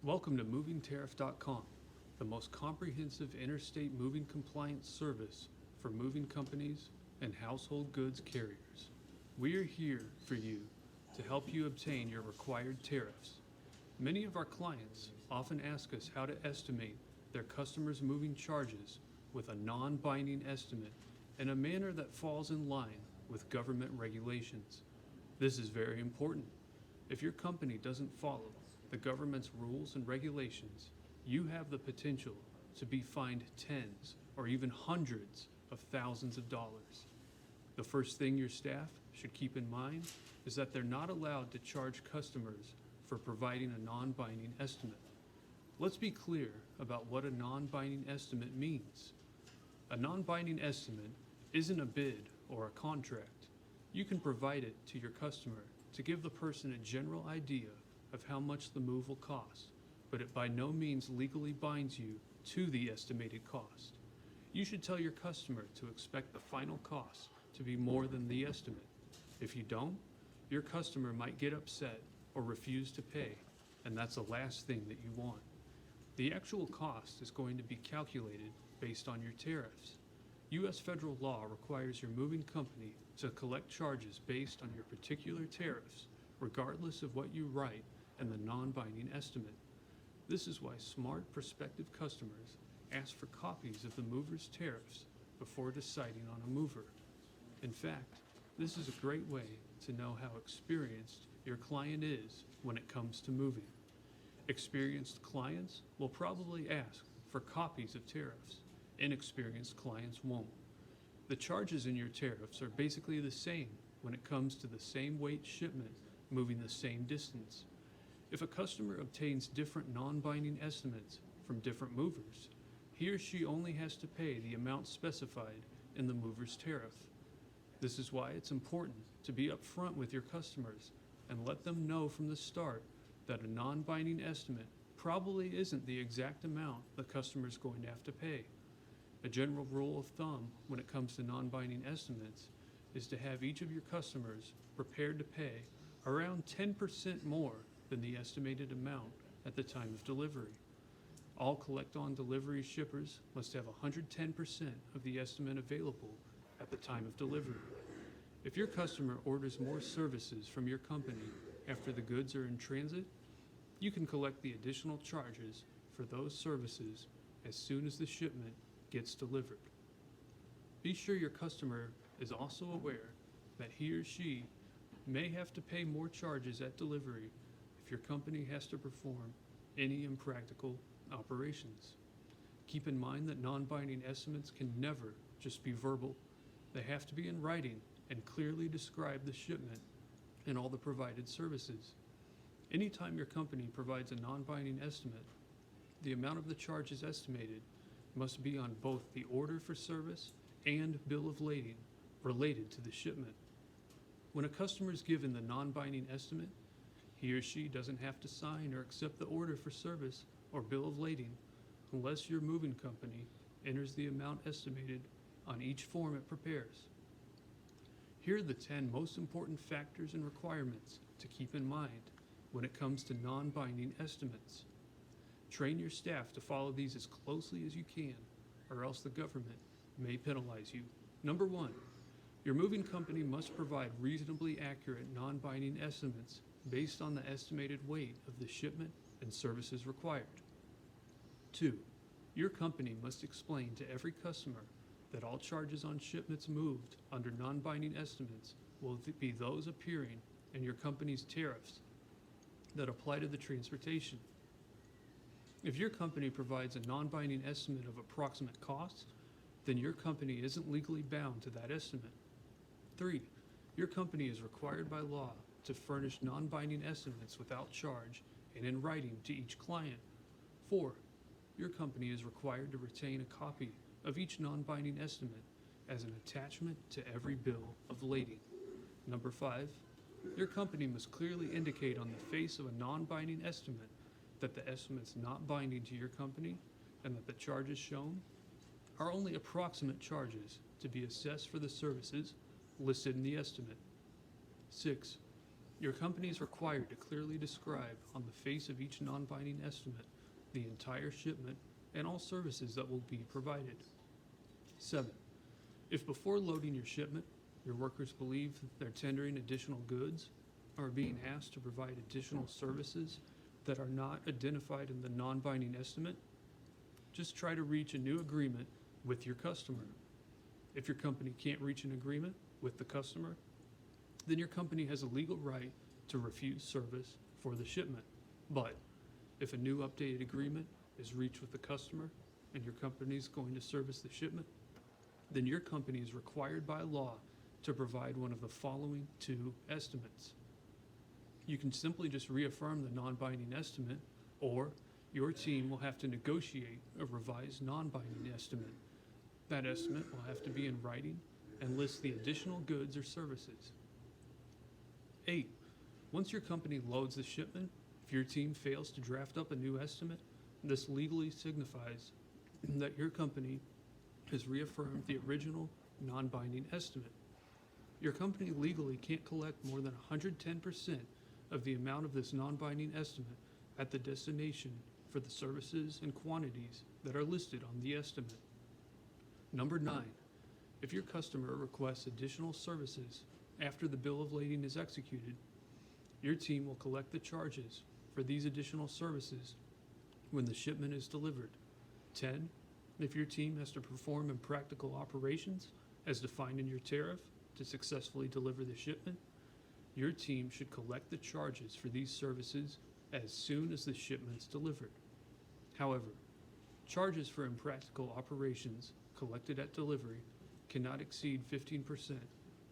Welcome to movingtariff.com, the most comprehensive interstate moving compliance service for moving companies and household goods carriers. We are here for you to help you obtain your required tariffs. Many of our clients often ask us how to estimate their customers' moving charges with a non-binding estimate in a manner that falls in line with government regulations. This is very important. If your company doesn't follow the government's rules and regulations, you have the potential to be fined tens or even hundreds of thousands of dollars. The first thing your staff should keep in mind is that they're not allowed to charge customers for providing a non-binding estimate. Let's be clear about what a non-binding estimate means. A non-binding estimate isn't a bid or a contract. You can provide it to your customer to give the person a general idea of how much the move will cost, but it by no means legally binds you to the estimated cost. You should tell your customer to expect the final cost to be more than the estimate. If you don't, your customer might get upset or refuse to pay, and that's the last thing that you want. The actual cost is going to be calculated based on your tariffs. U.S. federal law requires your moving company to collect charges based on your particular tariffs, regardless of what you write in the non-binding estimate. This is why smart prospective customers ask for copies of the mover's tariffs before deciding on a mover. In fact, this is a great way to know how experienced your client is when it comes to moving. Experienced clients will probably ask for copies of tariffs. Inexperienced clients won't. The charges in your tariffs are basically the same when it comes to the same weight shipment moving the same distance. If a customer obtains different non-binding estimates from different movers, he or she only has to pay the amount specified in the mover's tariff. This is why it's important to be upfront with your customers and let them know from the start that a non-binding estimate probably isn't the exact amount the customer is going to have to pay. A general rule of thumb when it comes to non-binding estimates is to have each of your customers prepared to pay around 10% more than the estimated amount at the time of delivery. All collect-on-delivery shippers must have 110% of the estimate available at the time of delivery. If your customer orders more services from your company after the goods are in transit, you can collect the additional charges for those services as soon as the shipment gets delivered. Be sure your customer is also aware that he or she may have to pay more charges at delivery if your company has to perform any impractical operations. Keep in mind that non-binding estimates can never just be verbal. They have to be in writing and clearly describe the shipment and all the provided services. Anytime your company provides a non-binding estimate, the amount of the charges estimated must be on both the order for service and bill of lading related to the shipment. When a customer is given the non-binding estimate, he or she doesn't have to sign or accept the order for service or bill of lading unless your moving company enters the amount estimated on each form it prepares. Here are the 10 most important factors and requirements to keep in mind when it comes to non-binding estimates. Train your staff to follow these as closely as you can, or else the government may penalize you. Number 1, your moving company must provide reasonably accurate non-binding estimates based on the estimated weight of the shipment and services required. 2, your company must explain to every customer that all charges on shipments moved under non-binding estimates will be those appearing in your company's tariffs that apply to the transportation. If your company provides a non-binding estimate of approximate costs, then your company isn't legally bound to that estimate. 3, your company is required by law to furnish non-binding estimates without charge and in writing to each client. 4, your company is required to retain a copy of each non-binding estimate as an attachment to every bill of lading. Number 5, your company must clearly indicate on the face of a non-binding estimate that the estimate's not binding to your company and that the charges shown are only approximate charges to be assessed for the services listed in the estimate. 6, Your company is required to clearly describe on the face of each non-binding estimate the entire shipment and all services that will be provided. 7. If before loading your shipment, your workers believe that they're tendering additional goods or are being asked to provide additional services that are not identified in the non-binding estimate, just try to reach a new agreement with your customer. If your company can't reach an agreement with the customer, then your company has a legal right to refuse service for the shipment. But if a new updated agreement is reached with the customer and your company is going to service the shipment, then your company is required by law to provide one of the following 2 estimates. You can simply just reaffirm the non-binding estimate, or your team will have to negotiate a revised non-binding estimate. That estimate will have to be in writing and list the additional goods or services. 8. Once your company loads the shipment, if your team fails to draft up a new estimate, this legally signifies that your company has reaffirmed the original non-binding estimate. Your company legally can't collect more than 110% of the amount of this non-binding estimate at the destination for the services and quantities that are listed on the estimate. Number 9. If your customer requests additional services after the bill of lading is executed, your team will collect the charges for these additional services when the shipment is delivered. 10. If your team has to perform impractical operations as defined in your tariff to successfully deliver the shipment, your team should collect the charges for these services as soon as the shipment's delivered. However, charges for impractical operations collected at delivery cannot exceed 15%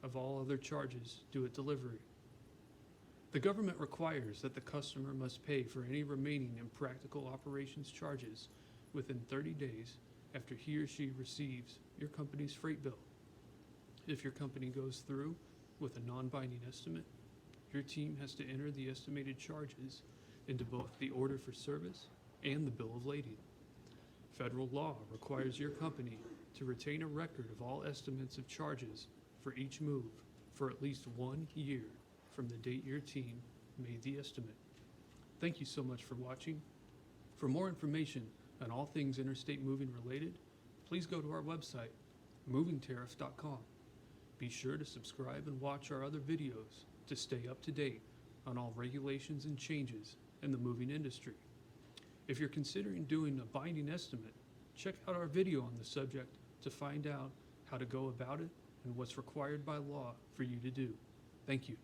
of all other charges due at delivery. The government requires that the customer must pay for any remaining impractical operations charges within 30 days after he or she receives your company's freight bill. If your company goes through with a non-binding estimate, your team has to enter the estimated charges into both the order for service and the bill of lading. Federal law requires your company to retain a record of all estimates of charges for each move for at least 1 year from the date your team made the estimate. Thank you so much for watching. For more information on all things interstate moving related, please go to our website, movingtariff.com. Be sure to subscribe and watch our other videos to stay up to date on all regulations and changes in the moving industry. If you're considering doing a binding estimate, check out our video on the subject to find out how to go about it and what's required by law for you to do. Thank you.